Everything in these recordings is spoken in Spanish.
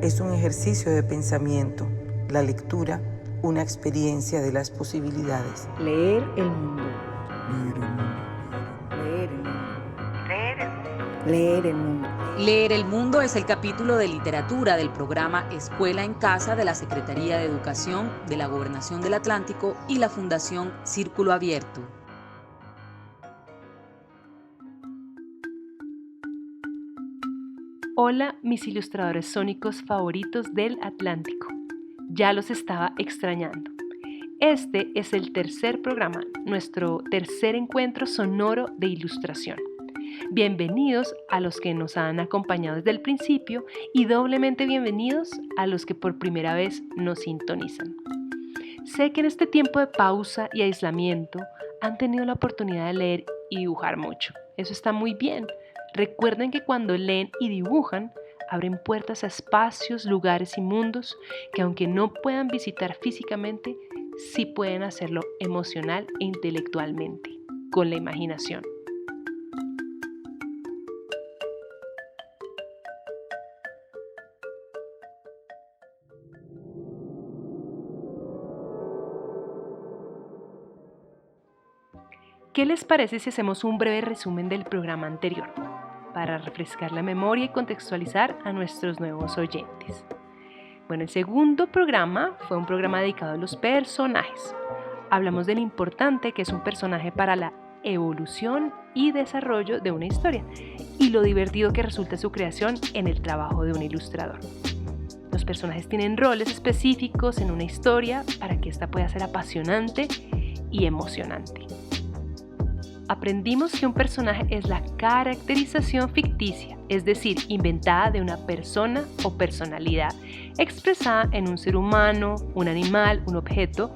es un ejercicio de pensamiento. La lectura, una experiencia de las posibilidades. Leer el mundo. Leer el mundo. Leer el mundo. Leer el mundo. Leer el mundo es el capítulo de literatura del programa Escuela en Casa de la Secretaría de Educación de la Gobernación del Atlántico y la Fundación Círculo Abierto. Hola, mis ilustradores sónicos favoritos del Atlántico. Ya los estaba extrañando. Este es el tercer programa, nuestro tercer encuentro sonoro de ilustración. Bienvenidos a los que nos han acompañado desde el principio y doblemente bienvenidos a los que por primera vez nos sintonizan. Sé que en este tiempo de pausa y aislamiento han tenido la oportunidad de leer y dibujar mucho. Eso está muy bien. Recuerden que cuando leen y dibujan, abren puertas a espacios, lugares y mundos que aunque no puedan visitar físicamente, sí pueden hacerlo emocional e intelectualmente, con la imaginación. ¿Qué les parece si hacemos un breve resumen del programa anterior para refrescar la memoria y contextualizar a nuestros nuevos oyentes? Bueno, el segundo programa fue un programa dedicado a los personajes. Hablamos de lo importante que es un personaje para la evolución y desarrollo de una historia y lo divertido que resulta su creación en el trabajo de un ilustrador. Los personajes tienen roles específicos en una historia para que ésta pueda ser apasionante y emocionante. Aprendimos que un personaje es la caracterización ficticia, es decir, inventada de una persona o personalidad, expresada en un ser humano, un animal, un objeto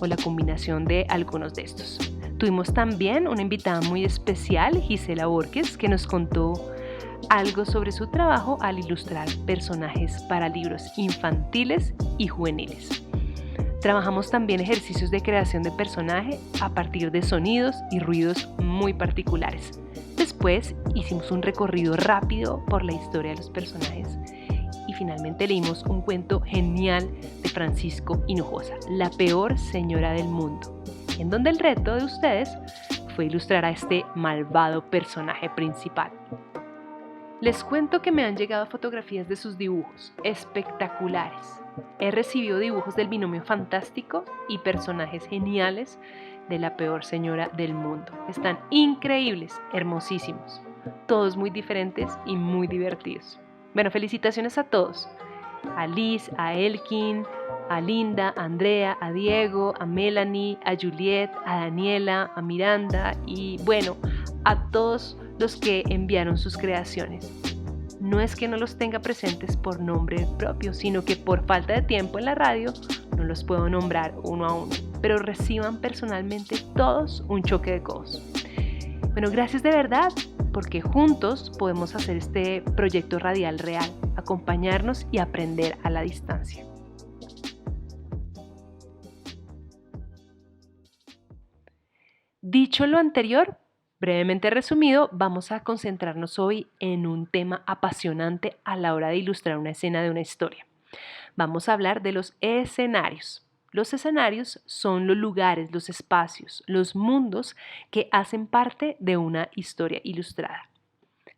o la combinación de algunos de estos. Tuvimos también una invitada muy especial, Gisela Borges, que nos contó algo sobre su trabajo al ilustrar personajes para libros infantiles y juveniles. Trabajamos también ejercicios de creación de personaje a partir de sonidos y ruidos muy particulares. Después hicimos un recorrido rápido por la historia de los personajes y finalmente leímos un cuento genial de Francisco Hinojosa, La peor señora del mundo, en donde el reto de ustedes fue ilustrar a este malvado personaje principal. Les cuento que me han llegado fotografías de sus dibujos, espectaculares. He recibido dibujos del binomio fantástico y personajes geniales de La peor señora del mundo. Están increíbles, hermosísimos, todos muy diferentes y muy divertidos. Bueno, felicitaciones a todos. A Liz, a Elkin, a Linda, a Andrea, a Diego, a Melanie, a Juliet, a Daniela, a Miranda y bueno, a todos los que enviaron sus creaciones. No es que no los tenga presentes por nombre propio, sino que por falta de tiempo en la radio no los puedo nombrar uno a uno, pero reciban personalmente todos un choque de codos. Bueno, gracias de verdad, porque juntos podemos hacer este proyecto radial real, acompañarnos y aprender a la distancia. Dicho lo anterior, brevemente resumido, vamos a concentrarnos hoy en un tema apasionante a la hora de ilustrar una escena de una historia. Vamos a hablar de los escenarios. Los escenarios son los lugares, los espacios, los mundos que hacen parte de una historia ilustrada.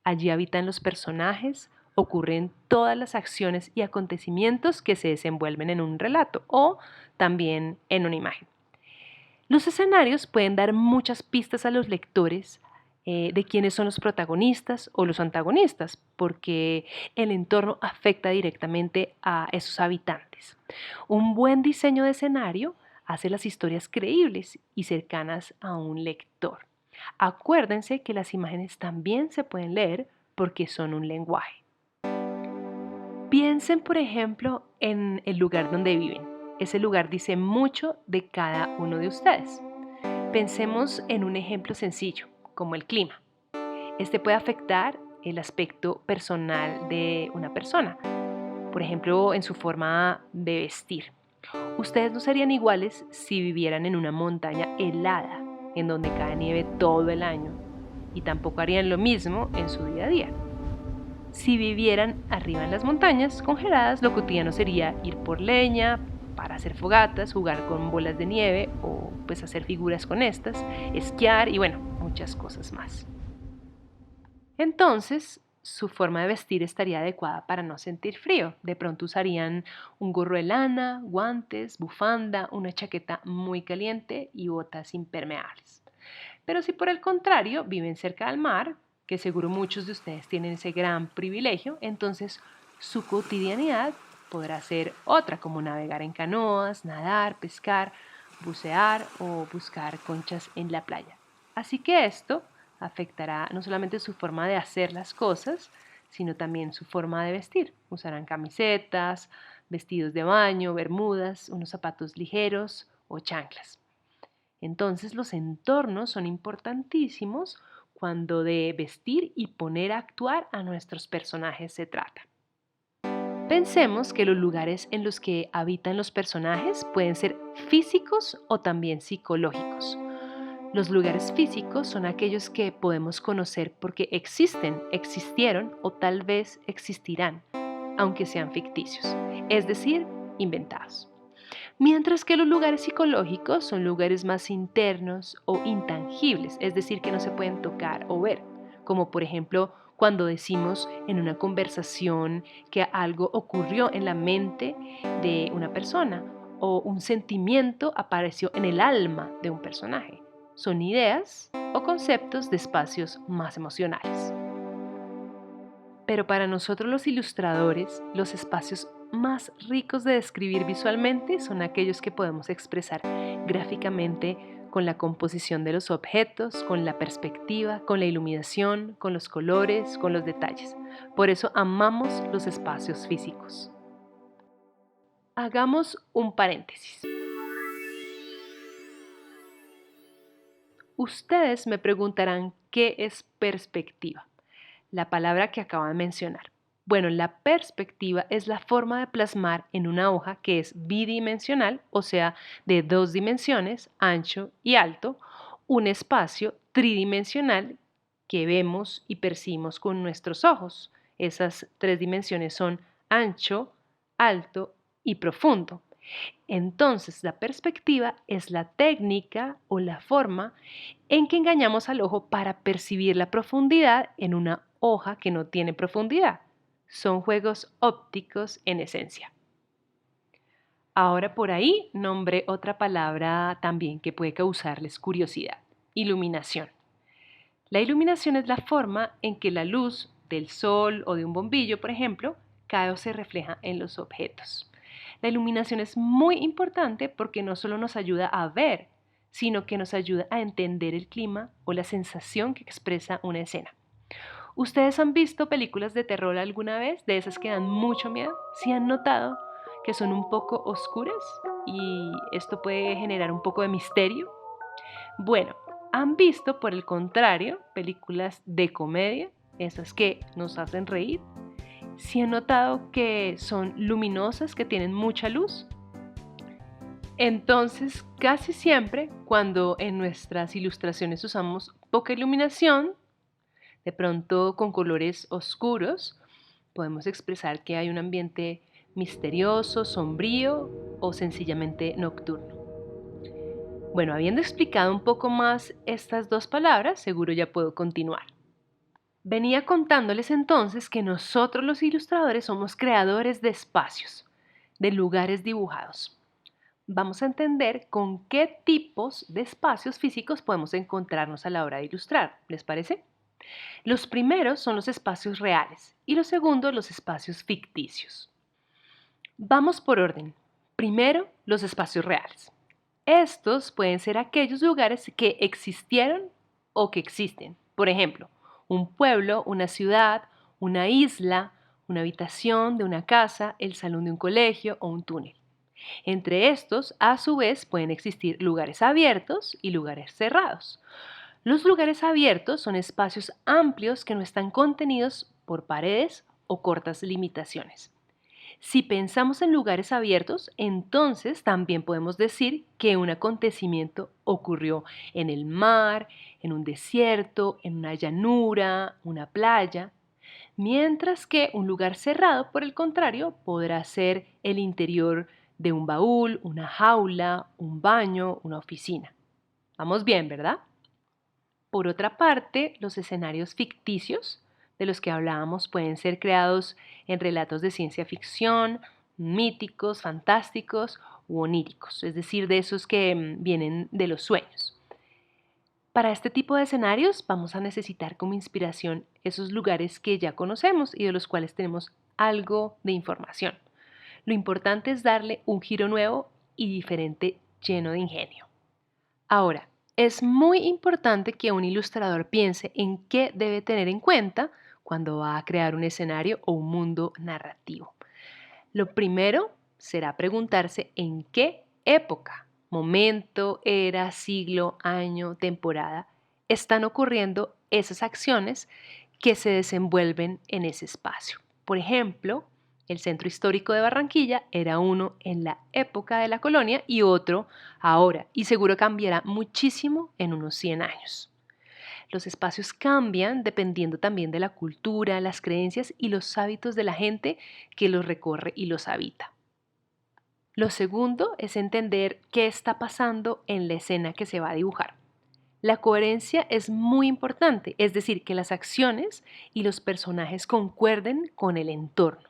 Allí habitan los personajes, ocurren todas las acciones y acontecimientos que se desenvuelven en un relato o también en una imagen. Los escenarios pueden dar muchas pistas a los lectores de quiénes son los protagonistas o los antagonistas, porque el entorno afecta directamente a esos habitantes. Un buen diseño de escenario hace las historias creíbles y cercanas a un lector. Acuérdense que las imágenes también se pueden leer porque son un lenguaje. Piensen, por ejemplo, en el lugar donde viven. Ese lugar dice mucho de cada uno de ustedes. Pensemos en un ejemplo sencillo, como el clima. Este puede afectar el aspecto personal de una persona, por ejemplo, en su forma de vestir. Ustedes no serían iguales si vivieran en una montaña helada, en donde cae nieve todo el año, y tampoco harían lo mismo en su día a día. Si vivieran arriba en las montañas congeladas, lo cotidiano sería ir por leña para hacer fogatas, jugar con bolas de nieve o pues hacer figuras con estas, esquiar y bueno, muchas cosas más. Entonces, su forma de vestir estaría adecuada para no sentir frío. De pronto usarían un gorro de lana, guantes, bufanda, una chaqueta muy caliente y botas impermeables. Pero si por el contrario viven cerca del mar, que seguro muchos de ustedes tienen ese gran privilegio, entonces su cotidianidad podrá ser otra, como navegar en canoas, nadar, pescar, bucear o buscar conchas en la playa. Así que esto afectará no solamente su forma de hacer las cosas, sino también su forma de vestir. Usarán camisetas, vestidos de baño, bermudas, unos zapatos ligeros o chanclas. Entonces los entornos son importantísimos cuando de vestir y poner a actuar a nuestros personajes se trata. Pensemos que los lugares en los que habitan los personajes pueden ser físicos o también psicológicos. Los lugares físicos son aquellos que podemos conocer porque existen, existieron o tal vez existirán, aunque sean ficticios, es decir, inventados. Mientras que los lugares psicológicos son lugares más internos o intangibles, es decir, que no se pueden tocar o ver, como por ejemplo cuando decimos en una conversación que algo ocurrió en la mente de una persona o un sentimiento apareció en el alma de un personaje. Son ideas o conceptos de espacios más emocionales. Pero para nosotros los ilustradores, los espacios más ricos de describir visualmente son aquellos que podemos expresar gráficamente con la composición de los objetos, con la perspectiva, con la iluminación, con los colores, con los detalles. Por eso amamos los espacios físicos. Hagamos un paréntesis. Ustedes me preguntarán qué es perspectiva, la palabra que acabo de mencionar. Bueno, la perspectiva es la forma de plasmar en una hoja que es bidimensional, o sea, de 2 dimensiones, ancho y alto, un espacio tridimensional que vemos y percibimos con nuestros ojos. Esas 3 dimensiones son ancho, alto y profundo. Entonces, la perspectiva es la técnica o la forma en que engañamos al ojo para percibir la profundidad en una hoja que no tiene profundidad. Son juegos ópticos en esencia. Ahora por ahí nombré otra palabra también que puede causarles curiosidad: iluminación. La iluminación es la forma en que la luz del sol o de un bombillo, por ejemplo, cae o se refleja en los objetos. La iluminación es muy importante porque no solo nos ayuda a ver, sino que nos ayuda a entender el clima o la sensación que expresa una escena. ¿Ustedes han visto películas de terror alguna vez? De esas que dan mucho miedo. ¿Sí han notado que son un poco oscuras y esto puede generar un poco de misterio? Bueno, ¿han visto por el contrario películas de comedia? Esas que nos hacen reír. ¿Sí han notado que son luminosas, que tienen mucha luz? Entonces, casi siempre cuando en nuestras ilustraciones usamos poca iluminación, de pronto con colores oscuros, podemos expresar que hay un ambiente misterioso, sombrío o sencillamente nocturno. Bueno, habiendo explicado un poco más estas 2 palabras, seguro ya puedo continuar. Venía contándoles entonces que nosotros los ilustradores somos creadores de espacios, de lugares dibujados. Vamos a entender con qué tipos de espacios físicos podemos encontrarnos a la hora de ilustrar. ¿Les parece? Los primeros son los espacios reales y los segundos los espacios ficticios. Vamos por orden. Primero, los espacios reales. Estos pueden ser aquellos lugares que existieron o que existen. Por ejemplo, un pueblo, una ciudad, una isla, una habitación de una casa, el salón de un colegio o un túnel. Entre estos, a su vez, pueden existir lugares abiertos y lugares cerrados. Los lugares abiertos son espacios amplios que no están contenidos por paredes o cortas limitaciones. Si pensamos en lugares abiertos, entonces también podemos decir que un acontecimiento ocurrió en el mar, en un desierto, en una llanura, una playa. mientras que un lugar cerrado, por el contrario, podrá ser el interior de un baúl, una jaula, un baño, una oficina. Vamos bien, ¿verdad? Por otra parte, los escenarios ficticios de los que hablábamos pueden ser creados en relatos de ciencia ficción, míticos, fantásticos u oníricos, es decir, de esos que vienen de los sueños. Para este tipo de escenarios vamos a necesitar como inspiración esos lugares que ya conocemos y de los cuales tenemos algo de información. Lo importante es darle un giro nuevo y diferente, lleno de ingenio. Ahora, es muy importante que un ilustrador piense en qué debe tener en cuenta cuando va a crear un escenario o un mundo narrativo. Lo primero será preguntarse en qué época, momento, era, siglo, año, temporada están ocurriendo esas acciones que se desenvuelven en ese espacio. Por ejemplo, el centro histórico de Barranquilla era uno en la época de la colonia y otro ahora, y seguro cambiará muchísimo en unos 100 años. Los espacios cambian dependiendo también de la cultura, las creencias y los hábitos de la gente que los recorre y los habita. Lo segundo es entender qué está pasando en la escena que se va a dibujar. La coherencia es muy importante, es decir, que las acciones y los personajes concuerden con el entorno.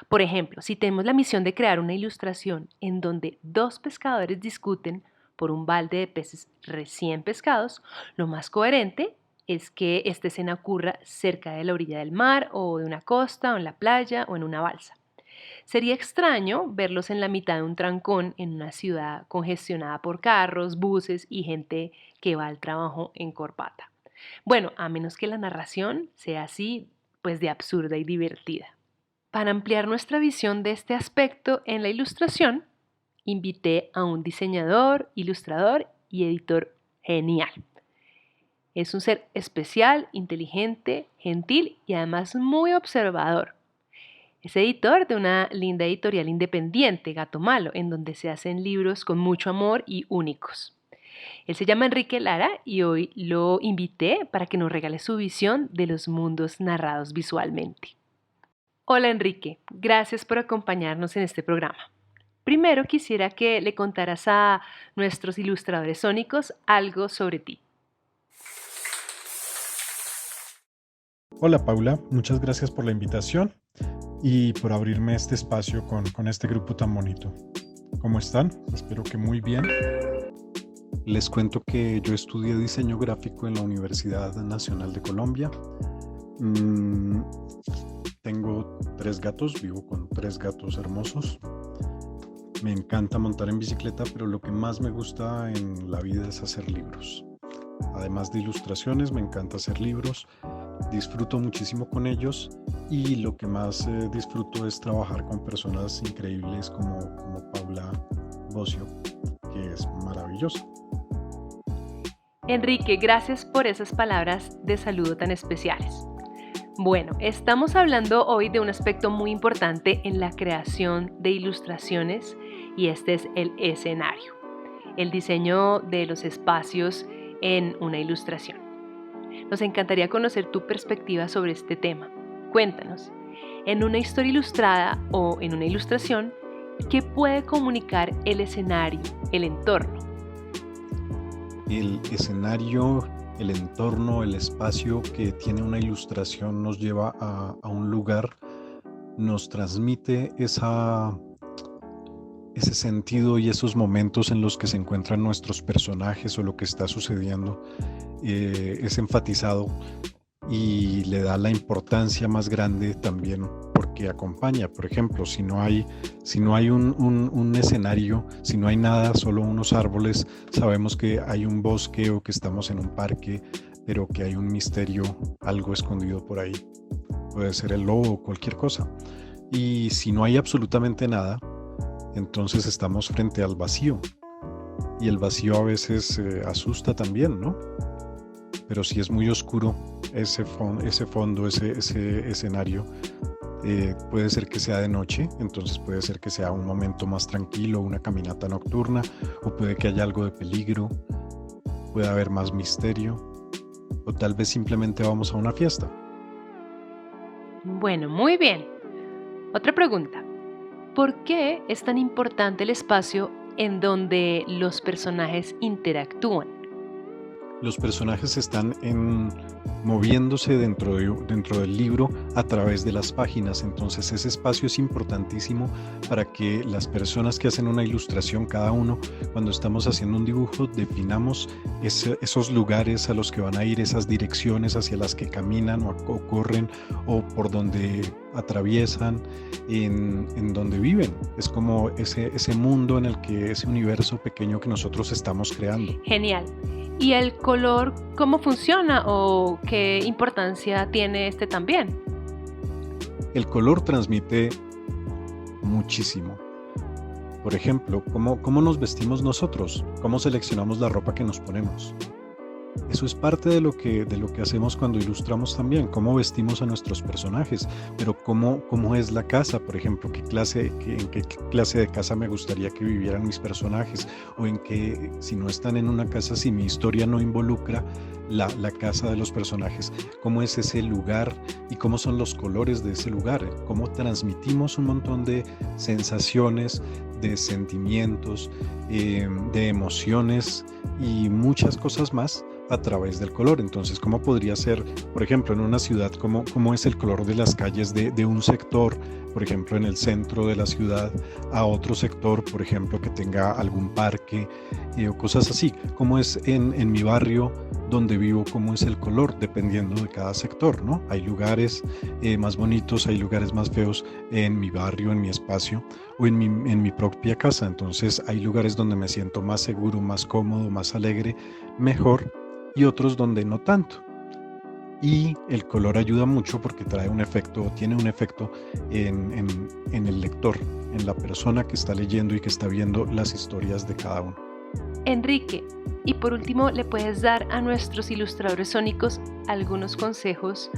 Por ejemplo, si tenemos la misión de crear una ilustración en donde dos pescadores discuten por un balde de peces recién pescados, lo más coherente es que esta escena ocurra cerca de la orilla del mar o de una costa o en la playa o en una balsa. Sería extraño verlos en la mitad de un trancón en una ciudad congestionada por carros, buses y gente que va al trabajo en corbata. Bueno, a menos que la narración sea así, pues de absurda y divertida. Para ampliar nuestra visión de este aspecto en la ilustración, invité a un diseñador, ilustrador y editor genial. Es un ser especial, inteligente, gentil y además muy observador. Es editor de una linda editorial independiente, Gato Malo, en donde se hacen libros con mucho amor y únicos. Él se llama Enrique Lara y hoy lo invité para que nos regale su visión de los mundos narrados visualmente. Hola Enrique, gracias por acompañarnos en este programa. Primero quisiera que le contaras a nuestros ilustradores sónicos algo sobre ti. Hola Paula, muchas gracias por la invitación y por abrirme este espacio con este grupo tan bonito. ¿Cómo están? Espero que muy bien. Les cuento que yo estudié diseño gráfico en la Universidad Nacional de Colombia. Tengo 3 gatos, vivo con 3 gatos hermosos. Me encanta montar en bicicleta, pero lo que más me gusta en la vida es hacer libros. Además de ilustraciones, me encanta hacer libros. Disfruto muchísimo con ellos y lo que más disfruto es trabajar con personas increíbles como Paula Bocio, que es maravillosa. Enrique, gracias por esas palabras de saludo tan especiales. Bueno, estamos hablando hoy de un aspecto muy importante en la creación de ilustraciones y este es el escenario, el diseño de los espacios en una ilustración. Nos encantaría conocer tu perspectiva sobre este tema. Cuéntanos, en una historia ilustrada o en una ilustración, ¿qué puede comunicar el escenario, el entorno? El escenario, el entorno, el espacio que tiene una ilustración nos lleva a un lugar, nos transmite ese sentido y esos momentos en los que se encuentran nuestros personajes o lo que está sucediendo. Es enfatizado y le da la importancia más grande también porque acompaña. Por ejemplo, si no hay un escenario, si no hay nada, solo unos árboles, sabemos que hay un bosque o que estamos en un parque, pero que hay un misterio, algo escondido por ahí. Puede ser el lobo o cualquier cosa. Y si no hay absolutamente nada, entonces estamos frente al vacío. Y el vacío a veces asusta también, ¿no? Pero si es muy oscuro ese fondo, ese escenario, puede ser que sea de noche, entonces puede ser que sea un momento más tranquilo, una caminata nocturna, o puede que haya algo de peligro, puede haber más misterio, o tal vez simplemente vamos a una fiesta. Bueno, muy bien. Otra pregunta. ¿Por qué es tan importante el espacio en donde los personajes interactúan? Los personajes están moviéndose dentro del libro a través de las páginas, entonces ese espacio es importantísimo para que las personas que hacen una ilustración, cada uno, cuando estamos haciendo un dibujo, definamos esos lugares a los que van a ir, esas direcciones hacia las que caminan o corren o por donde atraviesan, en donde viven. Es como ese mundo en el que, ese universo pequeño que nosotros estamos creando. Genial. ¿Y el color cómo funciona o qué importancia tiene este también? El color transmite muchísimo. Por ejemplo, ¿cómo nos vestimos nosotros? ¿Cómo seleccionamos la ropa que nos ponemos? Eso es parte de lo que hacemos cuando ilustramos también, cómo vestimos a nuestros personajes, pero cómo es la casa, por ejemplo, en qué clase de casa me gustaría que vivieran mis personajes, o si no están en una casa, si mi historia no involucra la casa de los personajes, cómo es ese lugar y cómo son los colores de ese lugar, cómo transmitimos un montón de sensaciones, de sentimientos, de emociones y muchas cosas más a través del color. Entonces, ¿cómo podría ser, por ejemplo, en una ciudad, cómo es el color de las calles de un sector, por ejemplo, en el centro de la ciudad, a otro sector, por ejemplo, que tenga algún parque o cosas así? ¿Cómo es en mi barrio donde vivo? ¿Cómo es el color? Dependiendo de cada sector, ¿no? Hay lugares más bonitos, hay lugares más feos en mi barrio, en mi espacio o en mi propia casa. Entonces, hay lugares donde me siento más seguro, más cómodo, más alegre, mejor, y otros donde no tanto. Y el color ayuda mucho porque tiene un efecto en el lector, en la persona que está leyendo y que está viendo las historias de cada uno. Enrique, y por último, ¿le puedes dar a nuestros ilustradores sónicos algunos consejos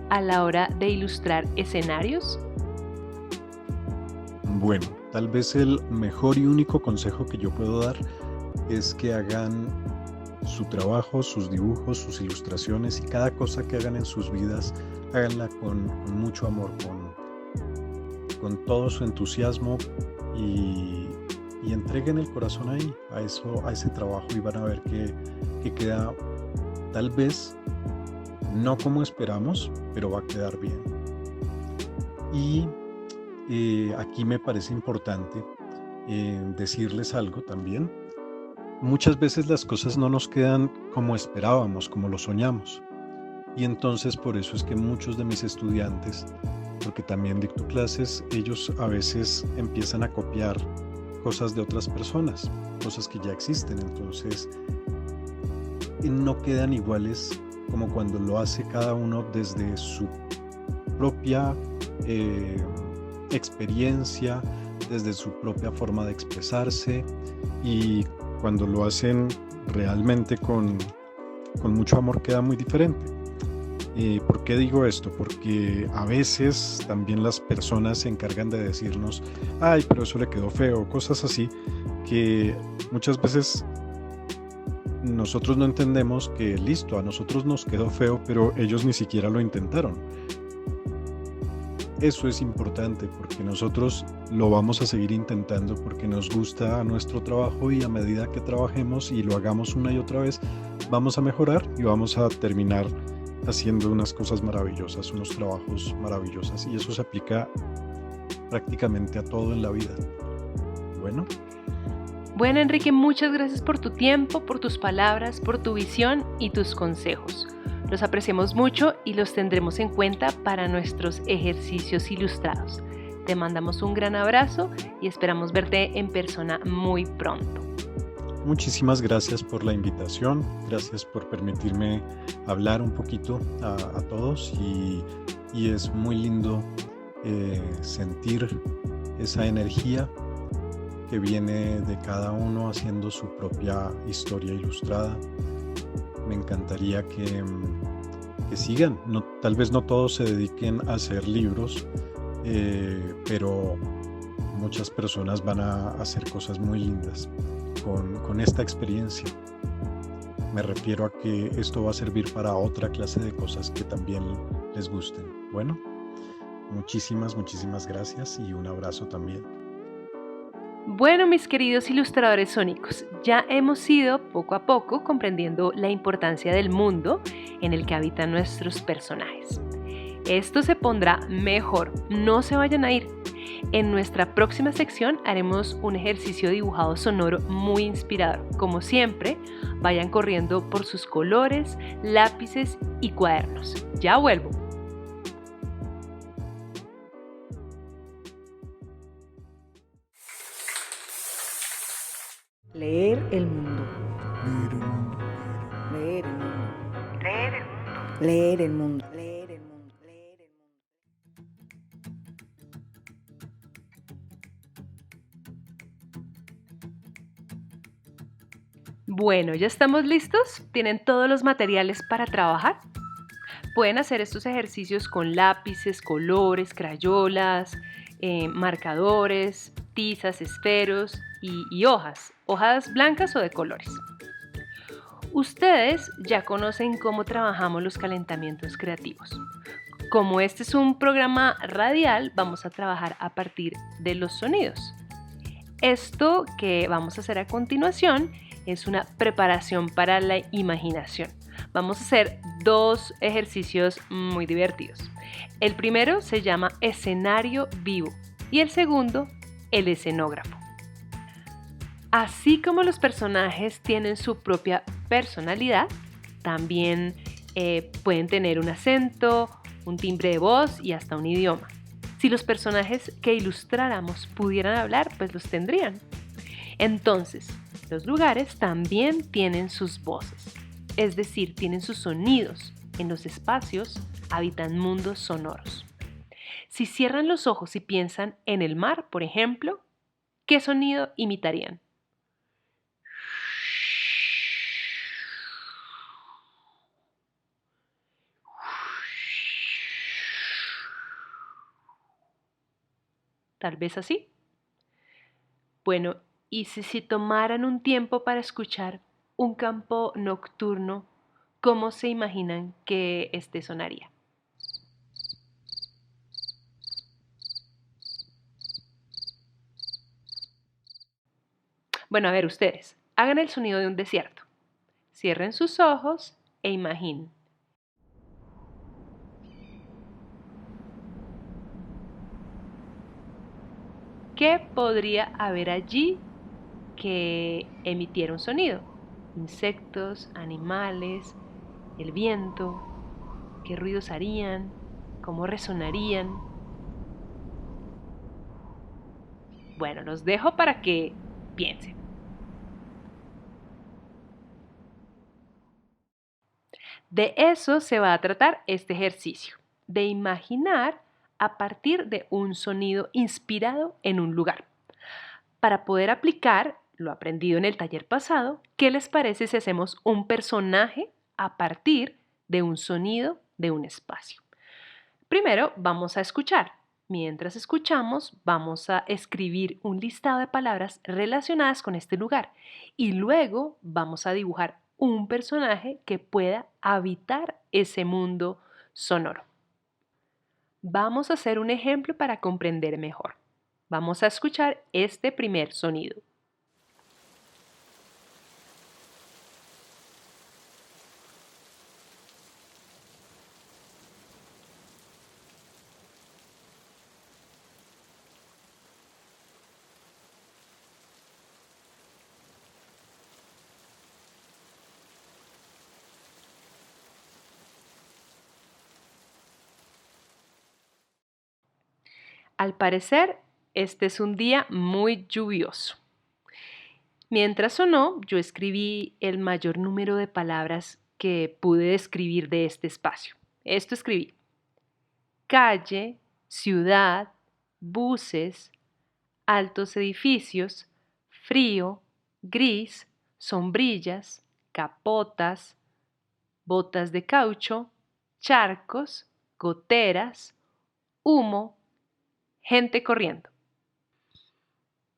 a la hora de ilustrar escenarios? Bueno, tal vez el mejor y único consejo que yo puedo dar es que hagan su trabajo, sus dibujos, sus ilustraciones y cada cosa que hagan en sus vidas, háganla con mucho amor, con todo su entusiasmo y entreguen el corazón ahí, a ese trabajo, y van a ver que queda tal vez no como esperamos, pero va a quedar bien. Y aquí me parece importante decirles algo también. Muchas veces las cosas no nos quedan como esperábamos, como lo soñamos. Y entonces por eso es que muchos de mis estudiantes, porque también dicto clases, ellos a veces empiezan a copiar cosas de otras personas, cosas que ya existen. Entonces no quedan iguales como cuando lo hace cada uno desde su propia experiencia, desde su propia forma de expresarse, y cuando lo hacen realmente con mucho amor queda muy diferente. ¿Por qué digo esto? Porque a veces también las personas se encargan de decirnos, ay, pero eso le quedó feo, cosas así, que muchas veces nosotros no entendemos que listo, a nosotros nos quedó feo, pero ellos ni siquiera lo intentaron. Eso es importante porque nosotros lo vamos a seguir intentando porque nos gusta nuestro trabajo, y a medida que trabajemos y lo hagamos una y otra vez, vamos a mejorar y vamos a terminar haciendo unas cosas maravillosas, unos trabajos maravillosos, y eso se aplica prácticamente a todo en la vida. Bueno, Enrique, muchas gracias por tu tiempo, por tus palabras, por tu visión y tus consejos. Los apreciamos mucho y los tendremos en cuenta para nuestros ejercicios ilustrados. Te mandamos un gran abrazo y esperamos verte en persona muy pronto. Muchísimas gracias por la invitación, gracias por permitirme hablar un poquito a todos, y es muy lindo sentir esa energía que viene de cada uno haciendo su propia historia ilustrada. Me encantaría que sigan, tal vez no todos se dediquen a hacer libros, pero muchas personas van a hacer cosas muy lindas con esta experiencia. Me refiero a que esto va a servir para otra clase de cosas que también les gusten. Bueno, Muchísimas, muchísimas gracias y un abrazo también. Bueno, mis queridos ilustradores sónicos, ya hemos ido poco a poco comprendiendo la importancia del mundo en el que habitan nuestros personajes. Esto se pondrá mejor, no se vayan a ir. En nuestra próxima sección haremos un ejercicio dibujado sonoro muy inspirador. Como siempre, vayan corriendo por sus colores, lápices y cuadernos. Ya vuelvo. Leer el mundo. Leer el mundo. Leer el mundo. Leer el mundo. Leer el mundo. Leer el mundo. Bueno, ¿ya estamos listos? ¿Tienen todos los materiales para trabajar? Pueden hacer estos ejercicios con lápices, colores, crayolas, marcadores, tizas, esferos y hojas blancas o de colores. Ustedes ya conocen cómo trabajamos los calentamientos creativos. Como este es un programa radial, vamos a trabajar a partir de los sonidos. Esto que vamos a hacer a continuación es una preparación para la imaginación. Vamos a hacer dos ejercicios muy divertidos. El primero se llama escenario vivo y el segundo, el escenógrafo. Así como los personajes tienen su propia personalidad, también pueden tener un acento, un timbre de voz y hasta un idioma. Si los personajes que ilustráramos pudieran hablar, pues los tendrían. Entonces, los lugares también tienen sus voces, es decir, tienen sus sonidos. En los espacios habitan mundos sonoros. Si cierran los ojos y piensan en el mar, por ejemplo, ¿qué sonido imitarían? Tal vez así. Bueno, ¿y si tomaran un tiempo para escuchar un campo nocturno, cómo se imaginan que este sonaría? Bueno, a ver ustedes, hagan el sonido de un desierto. Cierren sus ojos e imaginen. ¿Qué podría haber allí que emitiera un sonido? Insectos, animales, el viento, qué ruidos harían, cómo resonarían. Bueno, los dejo para que piensen. De eso se va a tratar este ejercicio, de imaginar a partir de un sonido inspirado en un lugar. Para poder aplicar lo aprendido en el taller pasado, ¿qué les parece si hacemos un personaje a partir de un sonido de un espacio? Primero vamos a escuchar. Mientras escuchamos, vamos a escribir un listado de palabras relacionadas con este lugar y luego vamos a dibujar un personaje que pueda habitar ese mundo sonoro. Vamos a hacer un ejemplo para comprender mejor. Vamos a escuchar este primer sonido. Al parecer, este es un día muy lluvioso. Mientras sonó, yo escribí el mayor número de palabras que pude describir de este espacio. Esto escribí: calle, ciudad, buses, altos edificios, frío, gris, sombrillas, capotas, botas de caucho, charcos, goteras, humo, gente corriendo.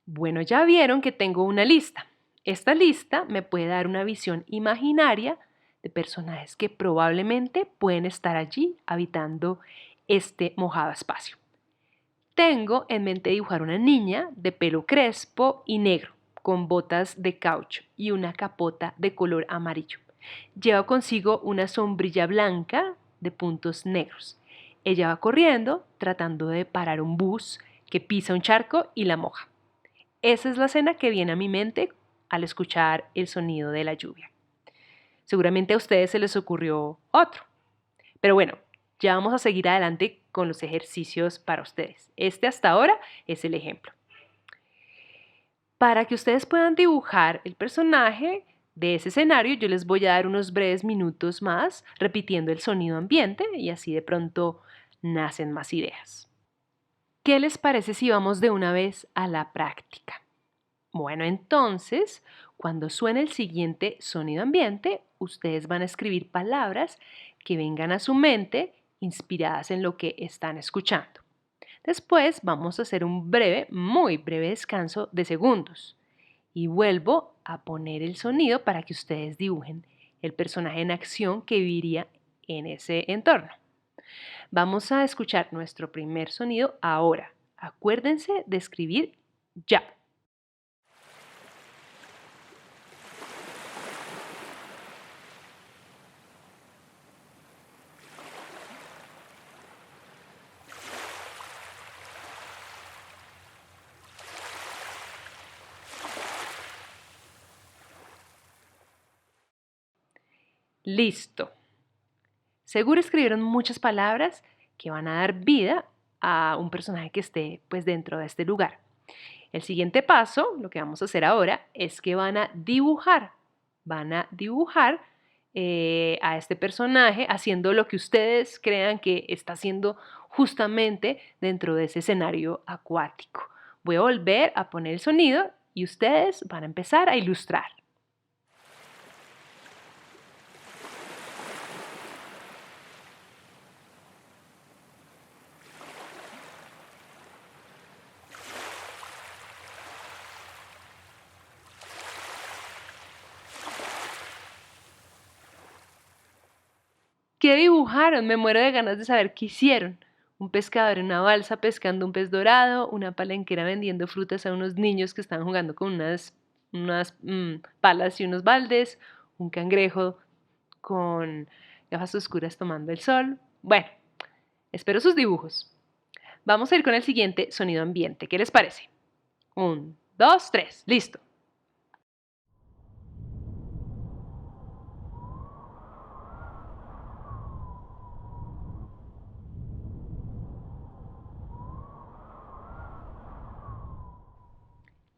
Bueno, ya vieron que tengo una lista. Esta lista me puede dar una visión imaginaria de personajes que probablemente pueden estar allí habitando este mojado espacio. Tengo en mente dibujar una niña de pelo crespo y negro, con botas de caucho y una capota de color amarillo. Lleva consigo una sombrilla blanca de puntos negros. Ella va corriendo tratando de parar un bus que pisa un charco y la moja. Esa es la escena que viene a mi mente al escuchar el sonido de la lluvia. Seguramente a ustedes se les ocurrió otro. Pero bueno, ya vamos a seguir adelante con los ejercicios para ustedes. Este hasta ahora es el ejemplo. Para que ustedes puedan dibujar el personaje de ese escenario, yo les voy a dar unos breves minutos más repitiendo el sonido ambiente y así de pronto nacen más ideas. ¿Qué les parece si vamos de una vez a la práctica? Bueno, entonces, cuando suene el siguiente sonido ambiente, ustedes van a escribir palabras que vengan a su mente inspiradas en lo que están escuchando. Después vamos a hacer un breve, muy breve descanso de segundos y vuelvo a poner el sonido para que ustedes dibujen el personaje en acción que viviría en ese entorno. Vamos a escuchar nuestro primer sonido ahora. Acuérdense de escribir ya. Listo. Seguro escribieron muchas palabras que van a dar vida a un personaje que esté pues dentro de este lugar. El siguiente paso, lo que vamos a hacer ahora, es que van a dibujar. Van a dibujar a este personaje haciendo lo que ustedes crean que está haciendo justamente dentro de ese escenario acuático. Voy a volver a poner el sonido y ustedes van a empezar a ilustrar. ¿Qué dibujaron? Me muero de ganas de saber qué hicieron. Un pescador en una balsa pescando un pez dorado, una palenquera vendiendo frutas a unos niños que están jugando con unas palas y unos baldes, un cangrejo con gafas oscuras tomando el sol. Bueno, espero sus dibujos. Vamos a ir con el siguiente sonido ambiente. ¿Qué les parece? 1, 2, 3, listo.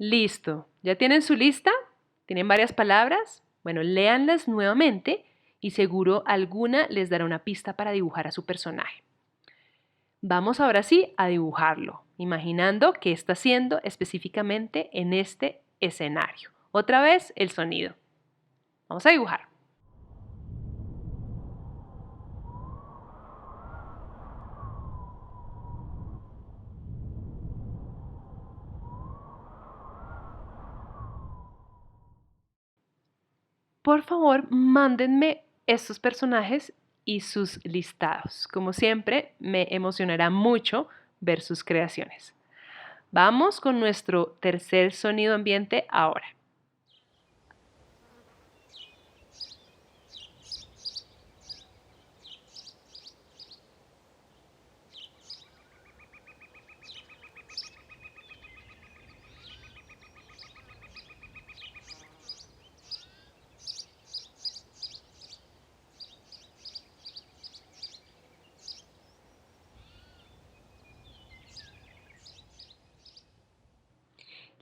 Listo. ¿Ya tienen su lista? ¿Tienen varias palabras? Bueno, léanlas nuevamente y seguro alguna les dará una pista para dibujar a su personaje. Vamos ahora sí a dibujarlo, imaginando qué está haciendo específicamente en este escenario. Otra vez el sonido. Vamos a dibujar. Por favor, mándenme estos personajes y sus listados. Como siempre, me emocionará mucho ver sus creaciones. Vamos con nuestro tercer sonido ambiente ahora.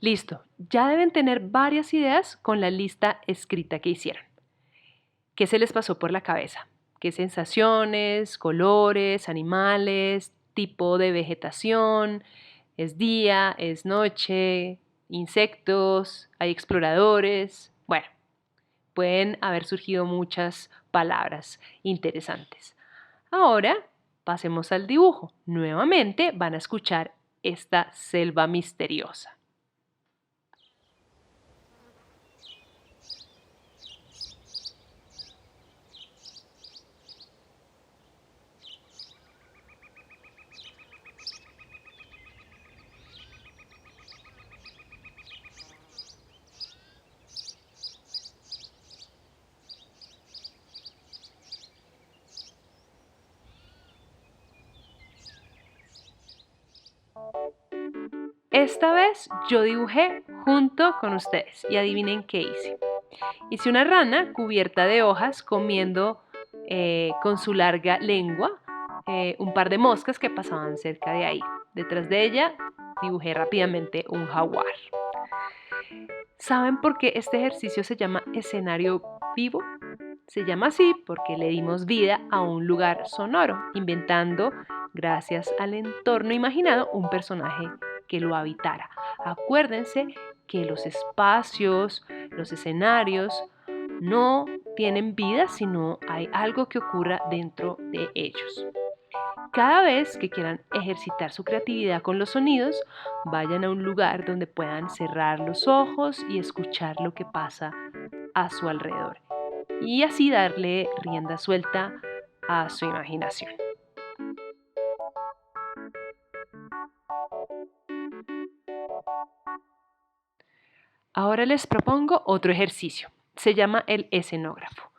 Listo, ya deben tener varias ideas con la lista escrita que hicieron. ¿Qué se les pasó por la cabeza? ¿Qué sensaciones, colores, animales, tipo de vegetación? ¿Es día? ¿Es noche? ¿Insectos? ¿Hay exploradores? Bueno, pueden haber surgido muchas palabras interesantes. Ahora pasemos al dibujo. Nuevamente van a escuchar esta selva misteriosa. Esta vez yo dibujé junto con ustedes y adivinen qué hice. Hice una rana cubierta de hojas comiendo con su larga lengua un par de moscas que pasaban cerca de ahí. Detrás de ella dibujé rápidamente un jaguar. ¿Saben por qué este ejercicio se llama escenario vivo? Se llama así porque le dimos vida a un lugar sonoro, inventando, gracias al entorno imaginado, un personaje que lo habitara. Acuérdense que los espacios, los escenarios, no tienen vida, sino hay algo que ocurra dentro de ellos. Cada vez que quieran ejercitar su creatividad con los sonidos, vayan a un lugar donde puedan cerrar los ojos y escuchar lo que pasa a su alrededor. Y así darle rienda suelta a su imaginación. Ahora les propongo otro ejercicio. Se llama el escenógrafo.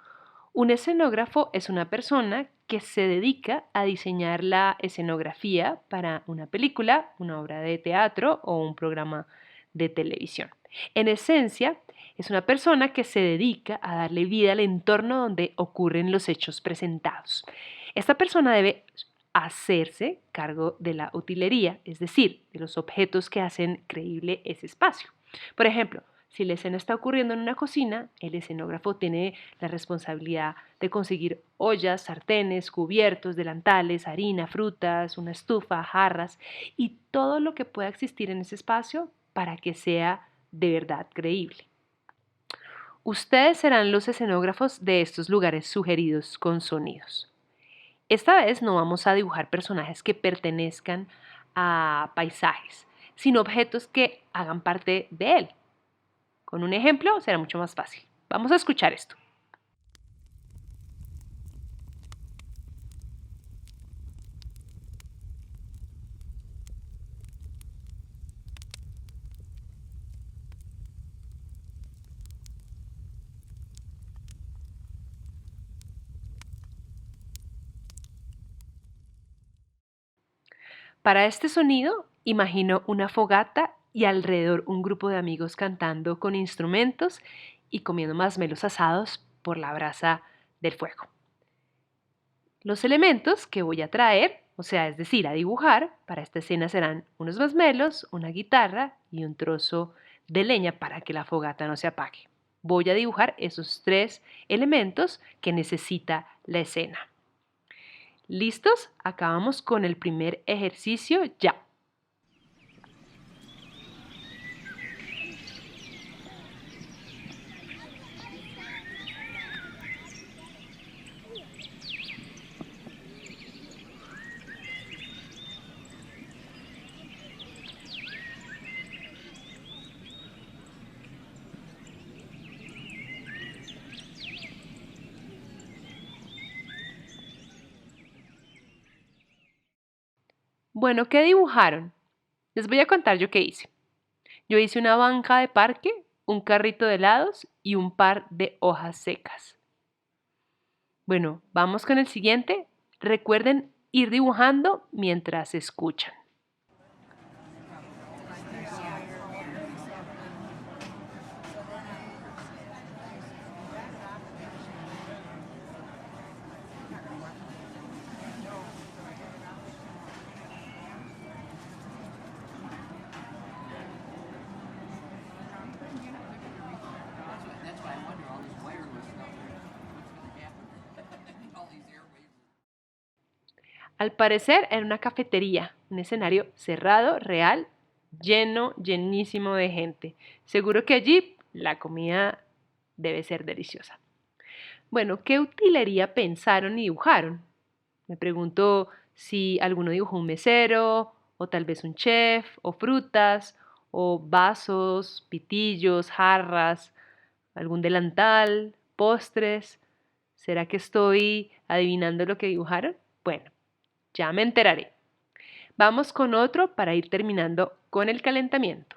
Un escenógrafo es una persona que se dedica a diseñar la escenografía para una película, una obra de teatro o un programa de televisión. En esencia, es una persona que se dedica a darle vida al entorno donde ocurren los hechos presentados. Esta persona debe hacerse cargo de la utilería, es decir, de los objetos que hacen creíble ese espacio. Por ejemplo, si la escena está ocurriendo en una cocina, el escenógrafo tiene la responsabilidad de conseguir ollas, sartenes, cubiertos, delantales, harina, frutas, una estufa, jarras y todo lo que pueda existir en ese espacio para que sea de verdad creíble. Ustedes serán los escenógrafos de estos lugares sugeridos con sonidos. Esta vez no vamos a dibujar personajes que pertenezcan a paisajes, sino objetos que hagan parte de él. Con un ejemplo será mucho más fácil. Vamos a escuchar esto. Para este sonido, imagino una fogata y alrededor un grupo de amigos cantando con instrumentos y comiendo masmelos asados por la brasa del fuego. Los elementos que voy a traer, es decir, a dibujar, para esta escena serán unos masmelos, una guitarra y un trozo de leña para que la fogata no se apague. Voy a dibujar esos 3 elementos que necesita la escena. ¿Listos? Acabamos con el primer ejercicio ya. Bueno, ¿qué dibujaron? Les voy a contar yo qué hice. Yo hice una banca de parque, un carrito de helados y un par de hojas secas. Bueno, vamos con el siguiente. Recuerden ir dibujando mientras escuchan. Al parecer era una cafetería, un escenario cerrado, real, llenísimo de gente. Seguro que allí la comida debe ser deliciosa. Bueno, ¿qué utilería pensaron y dibujaron? Me pregunto si alguno dibujó un mesero, o tal vez un chef, o frutas, o vasos, pitillos, jarras, algún delantal, postres. ¿Será que estoy adivinando lo que dibujaron? Bueno, ya me enteraré. Vamos con otro para ir terminando con el calentamiento.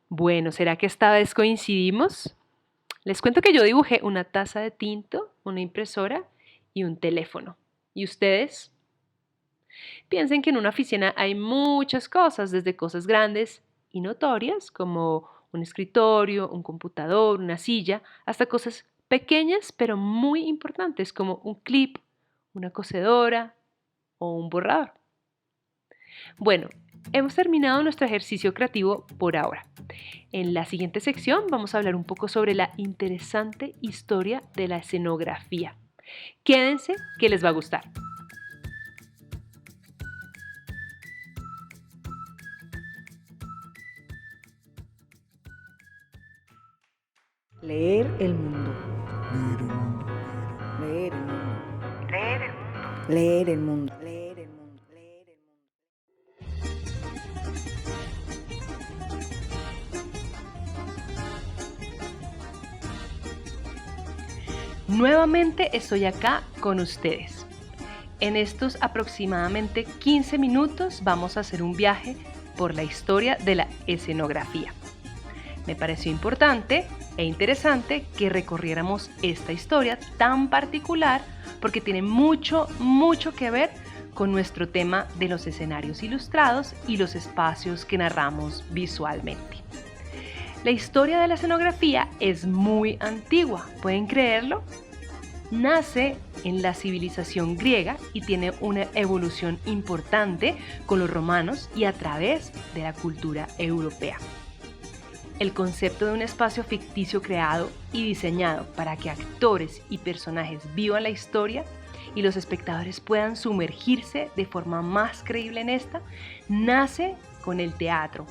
Bueno, ¿será que esta vez coincidimos? Les cuento que yo dibujé una taza de tinto, una impresora y un teléfono. ¿Y ustedes? Piensen que en una oficina hay muchas cosas, desde cosas grandes y notorias, como un escritorio, un computador, una silla, hasta cosas pequeñas pero muy importantes, como un clip, una cosedora o un borrador. Bueno, hemos terminado nuestro ejercicio creativo por ahora. En la siguiente sección vamos a hablar un poco sobre la interesante historia de la escenografía. Quédense que les va a gustar. Leer el mundo. Leer el mundo. Leer el mundo. Leer el mundo. Leer el mundo. Nuevamente estoy acá con ustedes. En estos aproximadamente 15 minutos vamos a hacer un viaje por la historia de la escenografía. Me pareció importante e interesante que recorriéramos esta historia tan particular porque tiene mucho que ver con nuestro tema de los escenarios ilustrados y los espacios que narramos visualmente. La historia de la escenografía es muy antigua, ¿pueden creerlo? Nace en la civilización griega y tiene una evolución importante con los romanos y a través de la cultura europea. El concepto de un espacio ficticio creado y diseñado para que actores y personajes vivan la historia y los espectadores puedan sumergirse de forma más creíble en esta, nace con el teatro.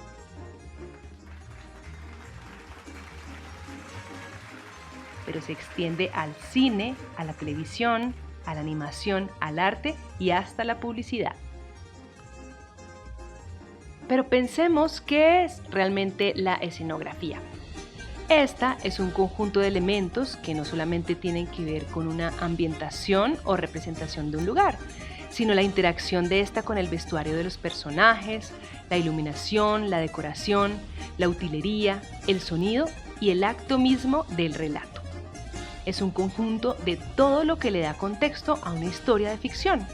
Pero se extiende al cine, a la televisión, a la animación, al arte y hasta la publicidad. Pero pensemos qué es realmente la escenografía. Esta es un conjunto de elementos que no solamente tienen que ver con una ambientación o representación de un lugar, sino la interacción de esta con el vestuario de los personajes, la iluminación, la decoración, la utilería, el sonido y el acto mismo del relato. Es un conjunto de todo lo que le da contexto a una historia de ficción.